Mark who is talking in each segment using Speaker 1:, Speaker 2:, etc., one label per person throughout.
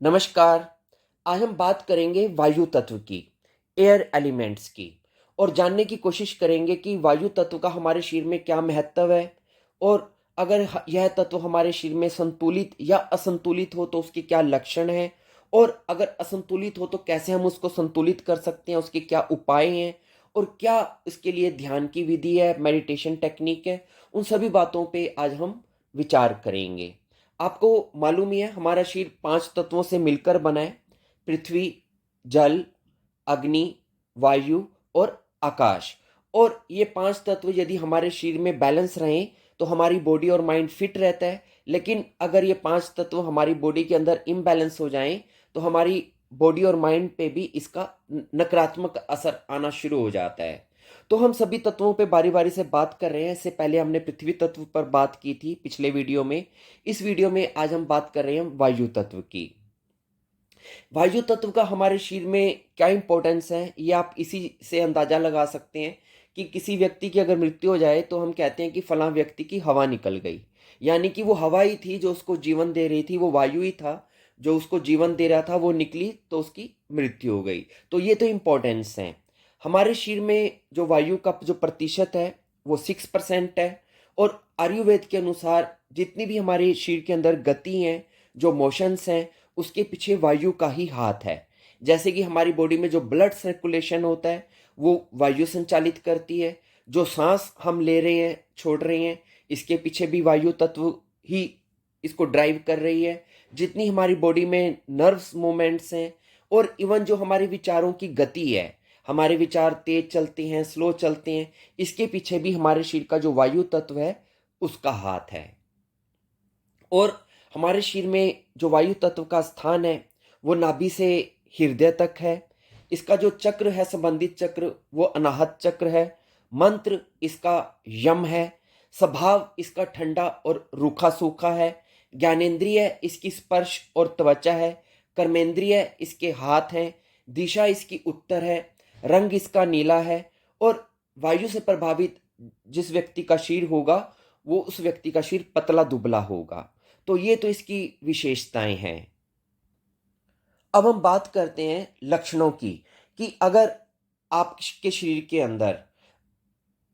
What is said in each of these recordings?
Speaker 1: नमस्कार। आज हम बात करेंगे वायु तत्व की, एयर एलिमेंट्स की, और जानने की कोशिश करेंगे कि वायु तत्व का हमारे शरीर में क्या महत्व है, और अगर यह तत्व हमारे शरीर में संतुलित या असंतुलित हो तो उसके क्या लक्षण हैं, और अगर असंतुलित हो तो कैसे हम उसको संतुलित कर सकते हैं, उसके क्या उपाय हैं, और क्या इसके लिए ध्यान की विधि है, मेडिटेशन टेक्निक है। उन सभी बातों पे आज हम विचार करेंगे। आपको मालूम ही है हमारा शरीर 5 तत्वों से मिलकर बना है। पृथ्वी, जल, अग्नि, वायु और आकाश। और ये 5 तत्व यदि हमारे शरीर में बैलेंस रहें तो हमारी बॉडी और माइंड फिट रहता है। लेकिन अगर ये 5 तत्व हमारी बॉडी के अंदर इम्बैलेंस हो जाएं तो हमारी बॉडी और माइंड पे भी इसका नकारात्मक असर आना शुरू हो जाता है। तो हम सभी तत्वों पे बारी बारी से बात कर रहे हैं। इससे पहले हमने पृथ्वी तत्व पर बात की थी पिछले वीडियो में। इस वीडियो में आज हम बात कर रहे हैं वायु तत्व की। वायु तत्व का हमारे शरीर में क्या इंपॉर्टेंस है, ये आप इसी से अंदाजा लगा सकते हैं कि किसी व्यक्ति की अगर मृत्यु हो जाए तो हम कहते हैं कि फलां व्यक्ति की हवा निकल गई। यानी कि वो हवा ही थी जो उसको जीवन दे रही थी, वो वायु ही था जो उसको जीवन दे रहा था, वो निकली तो उसकी मृत्यु हो गई। तो ये तो इंपॉर्टेंस है। हमारे शरीर में जो वायु का जो प्रतिशत है वो 6% है। और आयुर्वेद के अनुसार जितनी भी हमारे शरीर के अंदर गति हैं, जो मोशंस हैं, उसके पीछे वायु का ही हाथ है। जैसे कि हमारी बॉडी में जो ब्लड सर्कुलेशन होता है वो वायु संचालित करती है। जो सांस हम ले रहे हैं, छोड़ रहे हैं, इसके पीछे भी वायु तत्व ही इसको ड्राइव कर रही है। जितनी हमारी बॉडी में नर्व्स मूवमेंट्स हैं, और इवन जो हमारी विचारों की गति है, हमारे विचार तेज चलते हैं, स्लो चलते हैं, इसके पीछे भी हमारे शरीर का जो वायु तत्व है उसका हाथ है। और हमारे शरीर में जो वायु तत्व का स्थान है वो नाभि से हृदय तक है। इसका जो चक्र है, संबंधित चक्र, वो अनाहत चक्र है। मंत्र इसका यम है। स्वभाव इसका ठंडा और रूखा सूखा है। ज्ञानेंद्रिय इसकी स्पर्श और त्वचा है। कर्मेंद्रिय इसके हाथ हैं। दिशा इसकी उत्तर है। रंग इसका नीला है। और वायु से प्रभावित जिस व्यक्ति का शरीर होगा वो उस व्यक्ति का शरीर पतला दुबला होगा। तो ये तो इसकी विशेषताएं हैं। अब हम बात करते हैं लक्षणों की, कि अगर आपके शरीर के अंदर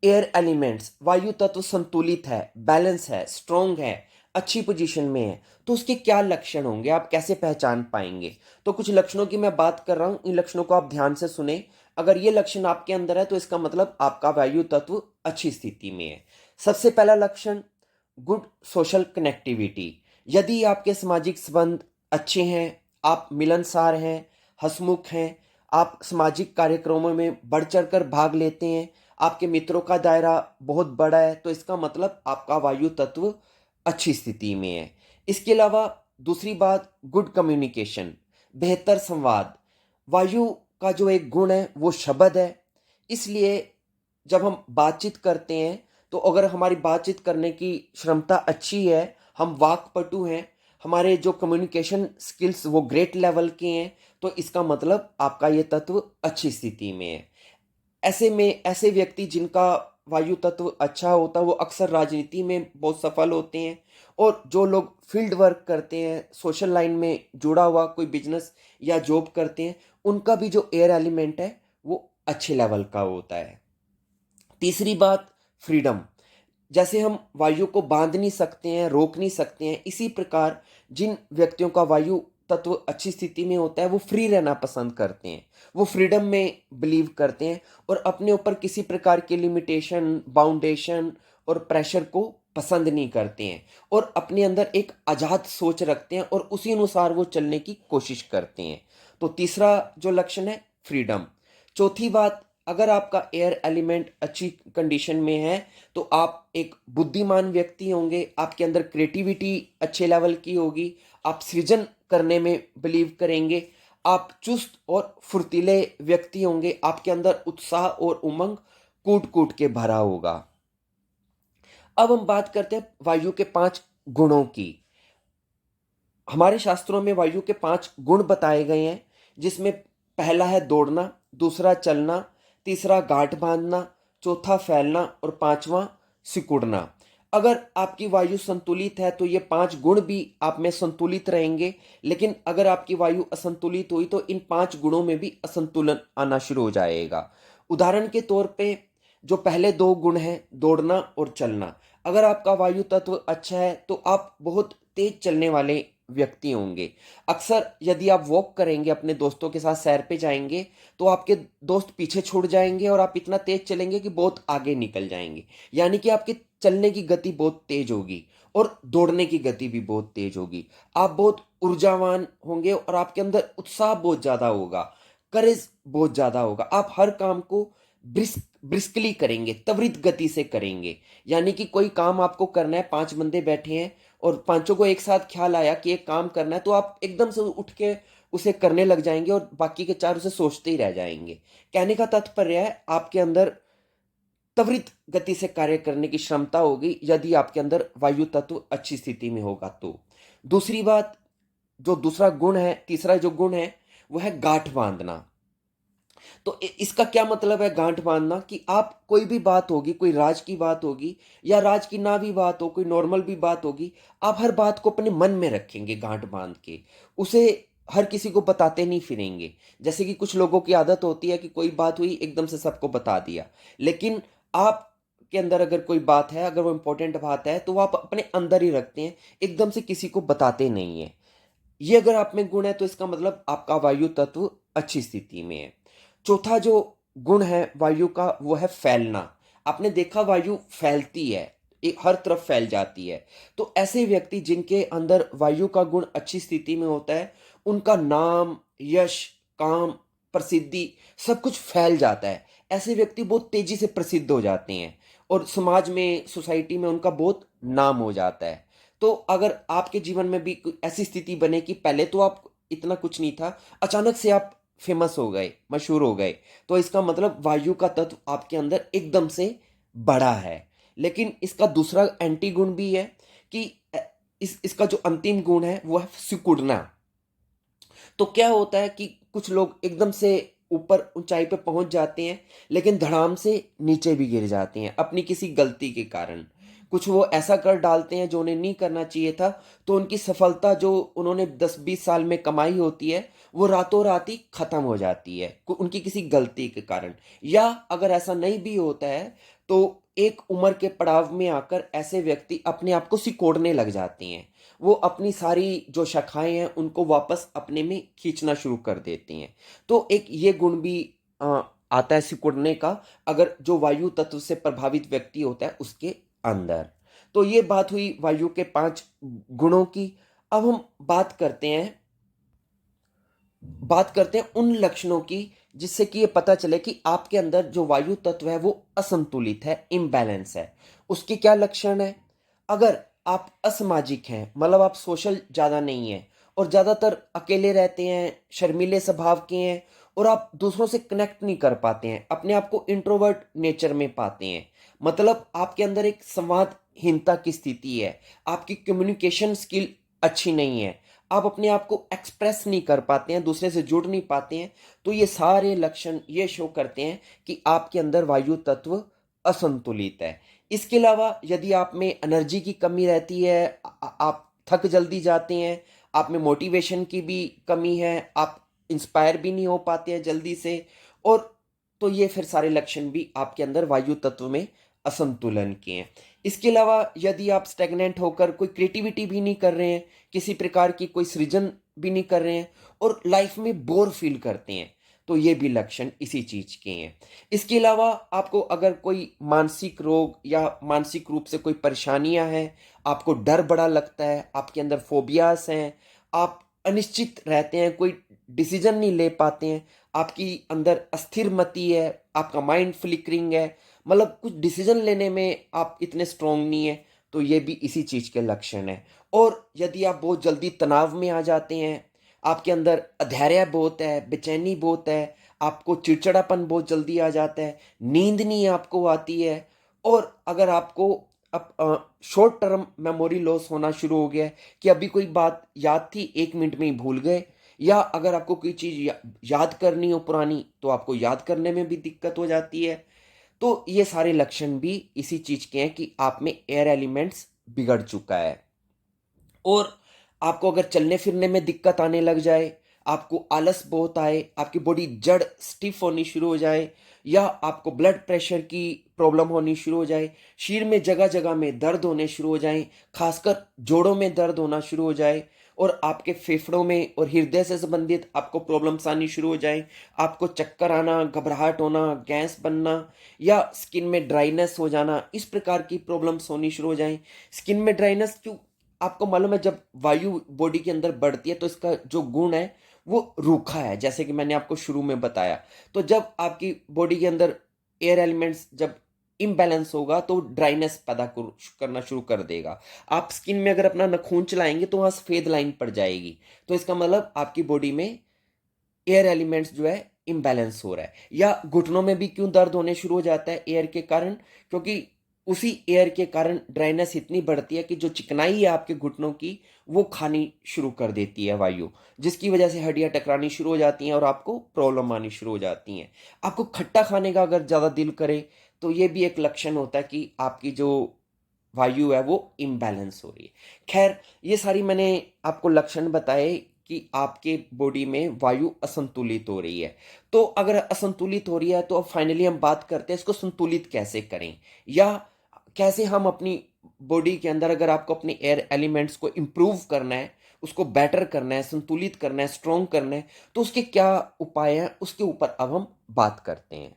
Speaker 1: एयर एलिमेंट्स, वायु तत्व संतुलित है, बैलेंस है, स्ट्रोंग है, अच्छी पोजीशन में है, तो उसके क्या लक्षण होंगे, आप कैसे पहचान पाएंगे। तो कुछ लक्षणों की मैं बात कर रहा हूं, इन लक्षणों को आप ध्यान से सुने। अगर ये लक्षण आपके अंदर है तो इसका मतलब आपका वायु तत्व अच्छी स्थिति में है। सबसे पहला लक्षण, गुड सोशल कनेक्टिविटी। यदि आपके सामाजिक संबंध अच्छे हैं, आप मिलनसार हैं, हंसमुख हैं, आप सामाजिक कार्यक्रमों में बढ़ चढ़कर भाग लेते हैं, आपके मित्रों का दायरा बहुत बड़ा है, तो इसका मतलब आपका वायु तत्व अच्छी स्थिति में है। इसके अलावा दूसरी बात, गुड कम्युनिकेशन, बेहतर संवाद। वायु का जो एक गुण है वो शब्द है। इसलिए जब हम बातचीत करते हैं तो अगर हमारी बातचीत करने की क्षमता अच्छी है, हम वाक्पटु हैं, हमारे जो कम्युनिकेशन स्किल्स वो ग्रेट लेवल के हैं, तो इसका मतलब आपका ये तत्व अच्छी स्थिति में है। ऐसे में ऐसे व्यक्ति जिनका वायु तत्व अच्छा होता है वो अक्सर राजनीति में बहुत सफल होते हैं। और जो लोग फील्ड वर्क करते हैं, सोशल लाइन में जुड़ा हुआ कोई बिजनेस या जॉब करते हैं, उनका भी जो एयर एलिमेंट है वो अच्छे लेवल का होता है। तीसरी बात, फ्रीडम। जैसे हम वायु को बांध नहीं सकते हैं, रोक नहीं सकते हैं, इसी प्रकार जिन व्यक्तियों का वायु तत्व अच्छी स्थिति में होता है वो फ्री रहना पसंद करते हैं। वो फ्रीडम में बिलीव करते हैं और अपने ऊपर किसी प्रकार के लिमिटेशन, बाउंडेशन और प्रेशर को पसंद नहीं करते हैं, और अपने अंदर एक आज़ाद सोच रखते हैं और उसी अनुसार वो चलने की कोशिश करते हैं। तो तीसरा जो लक्षण है, फ्रीडम। चौथी बात, अगर आपका एयर एलिमेंट अच्छी कंडीशन में है तो आप एक बुद्धिमान व्यक्ति होंगे, आपके अंदर क्रिएटिविटी अच्छे लेवल की होगी, आप सृजन करने में बिलीव करेंगे, आप चुस्त और फुर्तीले व्यक्ति होंगे, आपके अंदर उत्साह और उमंग कूट कूट के भरा होगा। अब हम बात करते हैं वायु के 5 गुणों की। हमारे शास्त्रों में वायु के 5 गुण बताए गए हैं, जिसमें पहला है दौड़ना, दूसरा चलना, तीसरा गांठ बांधना, चौथा फैलना और पांचवा सिकुड़ना। अगर आपकी वायु संतुलित है तो ये 5 गुण भी आप में संतुलित रहेंगे, लेकिन अगर आपकी वायु असंतुलित हुई तो इन 5 गुणों में भी असंतुलन आना शुरू हो जाएगा। उदाहरण के तौर पे जो पहले 2 गुण हैं, दौड़ना और चलना, अगर आपका वायु तत्व अच्छा है तो आप बहुत तेज चलने वाले व्यक्ति होंगे। अक्सर यदि आप वॉक करेंगे, अपने दोस्तों के साथ सैर पे जाएंगे, तो आपके दोस्त पीछे छूट जाएंगे और आप इतना तेज चलेंगे कि बहुत आगे निकल जाएंगे। यानी कि आपकी चलने की गति बहुत तेज होगी और दौड़ने की गति भी बहुत तेज होगी। आप बहुत ऊर्जावान होंगे और आपके अंदर उत्साह बहुत ज्यादा होगा, करेज बहुत ज्यादा होगा। आप हर काम को ब्रिस्कली करेंगे, त्वरित गति से करेंगे। यानी कि कोई काम आपको करना है, 5 बंदे बैठे हैं और पांचों को एक साथ ख्याल आया कि एक काम करना है, तो आप एकदम से उठ के उसे करने लग जाएंगे और बाकी के 4 उसे सोचते ही रह जाएंगे। कहने का तात्पर्य है आपके अंदर त्वरित गति से कार्य करने की क्षमता होगी यदि आपके अंदर वायु तत्व अच्छी स्थिति में होगा तो। दूसरी बात, जो दूसरा गुण है, तीसरा जो गुण है वो है गांठ बांधना। तो इसका क्या मतलब है गांठ बांधना, कि आप कोई भी बात होगी, कोई राज की बात होगी या राज की ना भी बात हो, कोई नॉर्मल भी बात होगी, आप हर बात को अपने मन में रखेंगे गांठ बांध के, उसे हर किसी को बताते नहीं फिरेंगे। जैसे कि कुछ लोगों की आदत होती है कि कोई बात हुई एकदम से सबको बता दिया, लेकिन आप के अंदर अगर कोई बात है, अगर वो इंपॉर्टेंट बात है, तो वो आप अपने अंदर ही रखते हैं, एकदम से किसी को बताते नहीं है। ये अगर आप में गुण है तो इसका मतलब आपका वायु तत्व अच्छी स्थिति में है। चौथा जो गुण है वायु का वो है फैलना। आपने देखा वायु फैलती है, एक हर तरफ फैल जाती है। तो ऐसे व्यक्ति जिनके अंदर वायु का गुण अच्छी स्थिति में होता है, उनका नाम, यश, काम, प्रसिद्धि सब कुछ फैल जाता है। ऐसे व्यक्ति बहुत तेजी से प्रसिद्ध हो जाते हैं और समाज में, सोसाइटी में उनका बहुत नाम हो जाता है। तो अगर आपके जीवन में भी कोई ऐसी स्थिति बने कि पहले तो आप इतना कुछ नहीं था, अचानक से आप फेमस हो गए, मशहूर हो गए, तो इसका मतलब वायु का तत्व आपके अंदर एकदम से बड़ा है। लेकिन इसका दूसरा एंटी गुण भी है कि इसका जो अंतिम गुण है वो है सिकुड़ना। तो क्या होता है कि कुछ लोग एकदम से ऊपर ऊंचाई पे पहुंच जाते हैं, लेकिन धड़ाम से नीचे भी गिर जाते हैं अपनी किसी गलती के कारण। कुछ वो ऐसा कर डालते हैं जो उन्हें नहीं करना चाहिए था, तो उनकी सफलता जो उन्होंने 10-20 साल में कमाई होती है वो रातों रात ही खत्म हो जाती है उनकी किसी गलती के कारण। या अगर ऐसा नहीं भी होता है तो एक उम्र के पड़ाव में आकर ऐसे व्यक्ति अपने आप को सिकोड़ने लग जाते हैं। वो अपनी सारी जो शाखाएं हैं उनको वापस अपने में खींचना शुरू कर देती हैं। तो एक ये गुण भी आता है सिकुड़ने का, अगर जो वायु तत्व से प्रभावित व्यक्ति होता है उसके अंदर। तो ये बात हुई वायु के 5 गुणों की। अब हम बात करते हैं उन लक्षणों की जिससे कि ये पता चले कि आपके अंदर जो वायु तत्व है वो असंतुलित है, इम्बैलेंस है। उसके क्या लक्षण है? अगर आप असामाजिक हैं, मतलब आप सोशल ज्यादा नहीं है और ज्यादातर अकेले रहते हैं, शर्मीले स्वभाव के हैं और आप दूसरों से कनेक्ट नहीं कर पाते हैं, अपने आप को इंट्रोवर्ट नेचर में पाते हैं, मतलब आपके अंदर एक संवादहीनता की स्थिति है, आपकी कम्युनिकेशन स्किल अच्छी नहीं है, आप अपने आप को एक्सप्रेस नहीं कर पाते हैं, दूसरे से जुड़ नहीं पाते हैं, तो ये सारे लक्षण ये शो करते हैं कि आपके अंदर वायु तत्व असंतुलित है। इसके अलावा यदि आप में एनर्जी की कमी रहती है, आप थक जल्दी जाते हैं, आप में मोटिवेशन की भी कमी है, आप इंस्पायर भी नहीं हो पाते हैं जल्दी से, और तो ये फिर सारे लक्षण भी आपके अंदर वायु तत्व में असंतुलन के हैं। इसके अलावा यदि आप स्टेगनेंट होकर कोई क्रिएटिविटी भी नहीं कर रहे हैं, किसी प्रकार की कोई सृजन भी नहीं कर रहे हैं और लाइफ में बोर फील करते हैं, तो ये भी लक्षण इसी चीज के हैं। इसके अलावा आपको अगर कोई मानसिक रोग या मानसिक रूप से कोई परेशानियां हैं, आपको डर बड़ा लगता है, आपके अंदर फोबियास हैं, आप अनिश्चित रहते हैं, कोई डिसीजन नहीं ले पाते हैं, आपकी अंदर अस्थिर मति है, आपका माइंड फ्लिकरिंग है, मतलब कुछ डिसीजन लेने में आप इतने स्ट्रांग नहीं है, तो ये भी इसी चीज के लक्षण है। और यदि आप बहुत जल्दी तनाव में आ जाते हैं, आपके अंदर अधैर्य बहुत है, बेचैनी बहुत है, आपको चिड़चिड़ापन बहुत जल्दी आ जाता है, नींद नहीं आपको आती है, और अगर आपको अब शॉर्ट टर्म मेमोरी लॉस होना शुरू हो गया है कि अभी कोई बात याद थी 1 मिनट में ही भूल गए, या अगर आपको कोई चीज याद करनी हो पुरानी तो आपको याद करने में भी दिक्कत हो जाती है, तो ये सारे लक्षण भी इसी चीज के हैं कि आप में एयर एलिमेंट्स बिगड़ चुका है। और आपको अगर चलने फिरने में दिक्कत आने लग जाए, आपको आलस बहुत आए, आपकी बॉडी जड़ स्टिफ होनी शुरू हो जाए, या आपको ब्लड प्रेशर की प्रॉब्लम होनी शुरू हो जाए, शरीर में जगह जगह में दर्द होने शुरू हो जाए, खासकर जोड़ों में दर्द होना शुरू हो जाए, और आपके फेफड़ों में और हृदय से संबंधित आपको प्रॉब्लम्स आनी शुरू हो जाए, आपको चक्कर आना, घबराहट होना, गैस बनना, या स्किन में ड्राइनेस हो जाना, इस प्रकार की प्रॉब्लम्स होनी शुरू हो जाए। स्किन में ड्राइनेस क्यों? आपको मालूम है, जब वायु बॉडी के अंदर बढ़ती है तो इसका जो गुण है वो रूखा है, जैसे कि मैंने आपको शुरू में बताया। तो जब आपकी बॉडी के अंदर एयर एलिमेंट्स जब इम्बैलेंस होगा तो ड्राइनेस पैदा करना शुरू कर देगा। आप स्किन में अगर अपना नाखून चलाएंगे तो वहां सफेद लाइन पड़ जाएगी, तो इसका मतलब आपकी बॉडी में एयर एलिमेंट्स जो है इम्बैलेंस हो रहा है। या घुटनों में भी क्यों दर्द होने शुरू हो जाता है एयर के कारण? क्योंकि उसी एयर के कारण ड्राइनेस इतनी बढ़ती है कि जो चिकनाई है आपके घुटनों की वो खानी शुरू कर देती है वायु, जिसकी वजह से हड्डियां टकरानी शुरू हो जाती हैं और आपको प्रॉब्लम आनी शुरू हो जाती हैं। आपको खट्टा खाने का अगर ज़्यादा दिल करे तो ये भी एक लक्षण होता है कि आपकी जो वायु है वो इम्बैलेंस हो रही है। खैर, ये सारी मैंने आपको लक्षण बताए कि आपके बॉडी में वायु असंतुलित हो रही है। तो अगर असंतुलित हो रही है तो अब फाइनली हम बात करते हैं इसको संतुलित कैसे करें, या कैसे हम अपनी बॉडी के अंदर, अगर आपको अपने एयर एलिमेंट्स को इम्प्रूव करना है, उसको बेटर करना है, संतुलित करना है, स्ट्रॉन्ग करना है, तो उसके क्या उपाय हैं, उसके ऊपर अब हम बात करते हैं।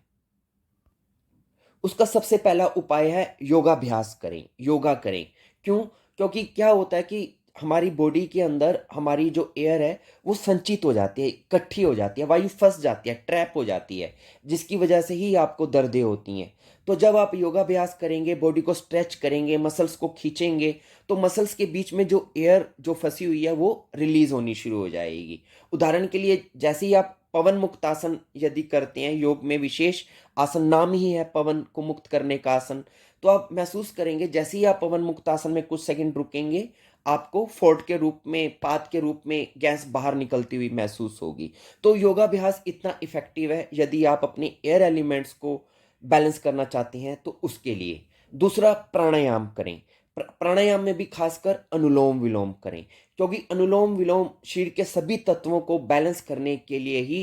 Speaker 1: उसका सबसे पहला उपाय है योगाभ्यास करें, योगा करें। क्यों? क्योंकि क्या होता है कि हमारी बॉडी के अंदर हमारी जो एयर है वो संचित हो जाती है, इकट्ठी हो जाती है, वायु फंस जाती है, ट्रैप हो जाती है, जिसकी वजह से ही आपको दर्दें होती हैं। तो जब आप योगाभ्यास करेंगे, बॉडी को स्ट्रेच करेंगे, मसल्स को खींचेंगे, तो मसल्स के बीच में जो एयर जो फंसी हुई है वो रिलीज होनी शुरू हो जाएगी। उदाहरण के लिए, जैसे ही आप पवन मुक्त आसन यदि करते हैं, योग में विशेष आसन नाम ही है पवन को मुक्त करने का आसन, तो आप महसूस करेंगे जैसे ही आप पवन मुक्त आसन में कुछ सेकंड रुकेंगे, आपको फोर्ट के रूप में, पात के रूप में गैस बाहर निकलती हुई महसूस होगी। तो योगाभ्यास इतना इफेक्टिव है यदि आप अपने एयर एलिमेंट्स को बैलेंस करना चाहते हैं तो उसके लिए। दूसरा, प्राणायाम करें। प्राणायाम में भी खासकर अनुलोम विलोम करें, क्योंकि अनुलोम विलोम शरीर के सभी तत्वों को बैलेंस करने के लिए ही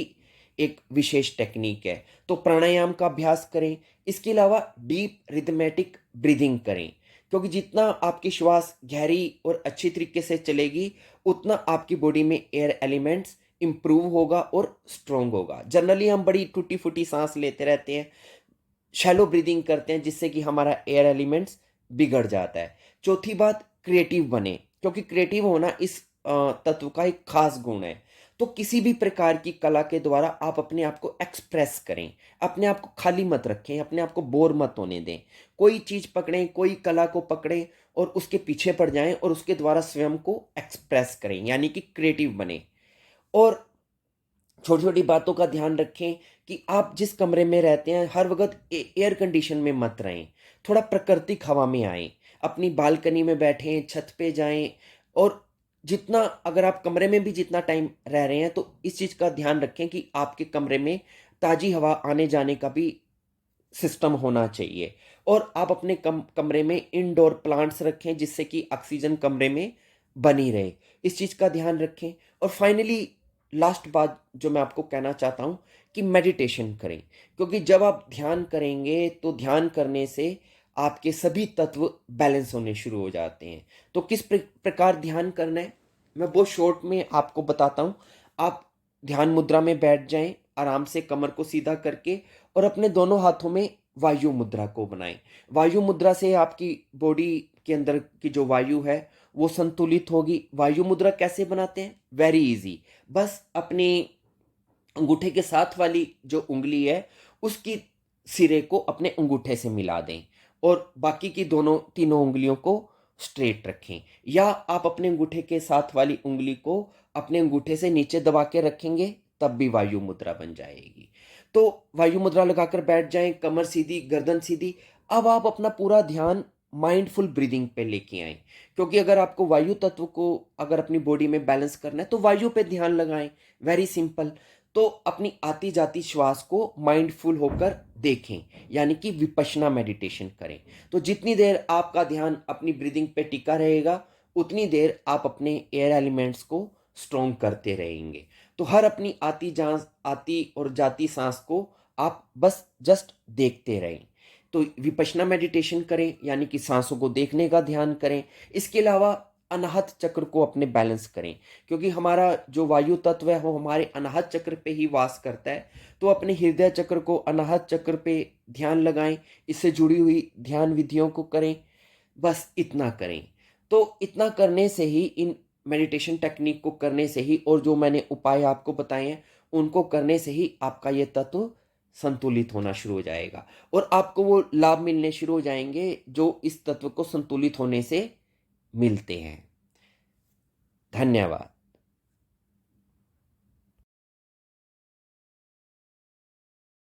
Speaker 1: एक विशेष टेक्निक है। तो प्राणायाम का अभ्यास करें। इसके अलावा डीप रिदमेटिक ब्रीदिंग करें, क्योंकि जितना आपकी श्वास गहरी और अच्छी तरीके से चलेगी उतना आपकी बॉडी में एयर एलिमेंट्स इंप्रूव होगा और स्ट्रोंग होगा। जनरली हम बड़ी टूटी फूटी सांस लेते रहते हैं, शैलो ब्रीदिंग करते हैं, जिससे कि हमारा एयर एलिमेंट्स बिगड़ जाता है। चौथी बात, क्रिएटिव बने, क्योंकि क्रिएटिव होना इस तत्व का एक खास गुण है। तो किसी भी प्रकार की कला के द्वारा आप अपने आप को एक्सप्रेस करें, अपने आप को खाली मत रखें, अपने आप को बोर मत होने दें। कोई चीज पकड़ें, कोई कला को पकड़ें और उसके पीछे पड़ जाएं और उसके द्वारा स्वयं को एक्सप्रेस करें, यानी कि क्रिएटिव बने। और छोटी छोटी बातों का ध्यान रखें कि आप जिस कमरे में रहते हैं हर वक्त एयर कंडीशन में मत रहें, थोड़ा प्राकृतिक हवा में आएं, अपनी बालकनी में बैठें, छत पे जाएं। और जितना, अगर आप कमरे में भी जितना टाइम रह रहे हैं तो इस चीज़ का ध्यान रखें कि आपके कमरे में ताज़ी हवा आने जाने का भी सिस्टम होना चाहिए। और आप अपने कमरे में इंडोर प्लांट्स रखें जिससे कि ऑक्सीजन कमरे में बनी रहे, इस चीज़ का ध्यान रखें। और फाइनली लास्ट बात जो मैं आपको कहना चाहता हूँ कि मेडिटेशन करें, क्योंकि जब आप ध्यान करेंगे तो ध्यान करने से आपके सभी तत्व बैलेंस होने शुरू हो जाते हैं। तो किस प्रकार ध्यान करना है मैं बहुत शॉर्ट में आपको बताता हूँ। आप ध्यान मुद्रा में बैठ जाएं, आराम से कमर को सीधा करके, और अपने दोनों हाथों में वायु मुद्रा को बनाएं। वायु मुद्रा से आपकी बॉडी के अंदर की जो वायु है वो संतुलित होगी। वायु मुद्रा कैसे बनाते हैं? Very easy. बस अपने अंगूठे के साथ वाली जो उंगली है उसकी सिरे को अपने अंगूठे से मिला दें और बाकी की दोनों तीनों उंगलियों को स्ट्रेट रखें। या आप अपने अंगूठे के साथ वाली उंगली को अपने अंगूठे से नीचे दबा के रखेंगे, तब भी वायु मुद्रा बन जाएगी। तो वायु मुद्रा लगाकर बैठ जाएं, कमर सीधी, गर्दन सीधी। अब आप अपना पूरा ध्यान माइंडफुल ब्रीदिंग पे लेके आएं, क्योंकि अगर आपको वायु तत्व को अगर अपनी बॉडी में बैलेंस करना है तो वायु पे ध्यान लगाएं। Very simple. तो अपनी आती जाती श्वास को माइंडफुल होकर देखें, यानी कि विपश्यना मेडिटेशन करें। तो जितनी देर आपका ध्यान अपनी ब्रीदिंग पे टिका रहेगा, उतनी देर आप अपने एयर एलिमेंट्स को स्ट्रॉन्ग करते रहेंगे। तो हर अपनी आती और जाती सांस को आप बस जस्ट देखते रहें। तो विपश्यना मेडिटेशन करें, यानी कि सांसों को देखने का ध्यान करें। इसके अलावा अनाहत चक्र को अपने बैलेंस करें, क्योंकि हमारा जो वायु तत्व है वो हमारे अनाहत चक्र पे ही वास करता है। तो अपने हृदय चक्र को अनाहत चक्र पे ध्यान लगाएं, इससे जुड़ी हुई ध्यान विधियों को करें। बस इतना करें। तो इतना करने से ही, इन मेडिटेशन टेक्निक को करने से ही, और जो मैंने उपाय आपको बताए हैं उनको करने से ही आपका ये तत्व संतुलित होना शुरू हो जाएगा, और आपको वो लाभ मिलने शुरू हो जाएंगे जो इस तत्व को संतुलित होने से मिलते हैं। धन्यवाद।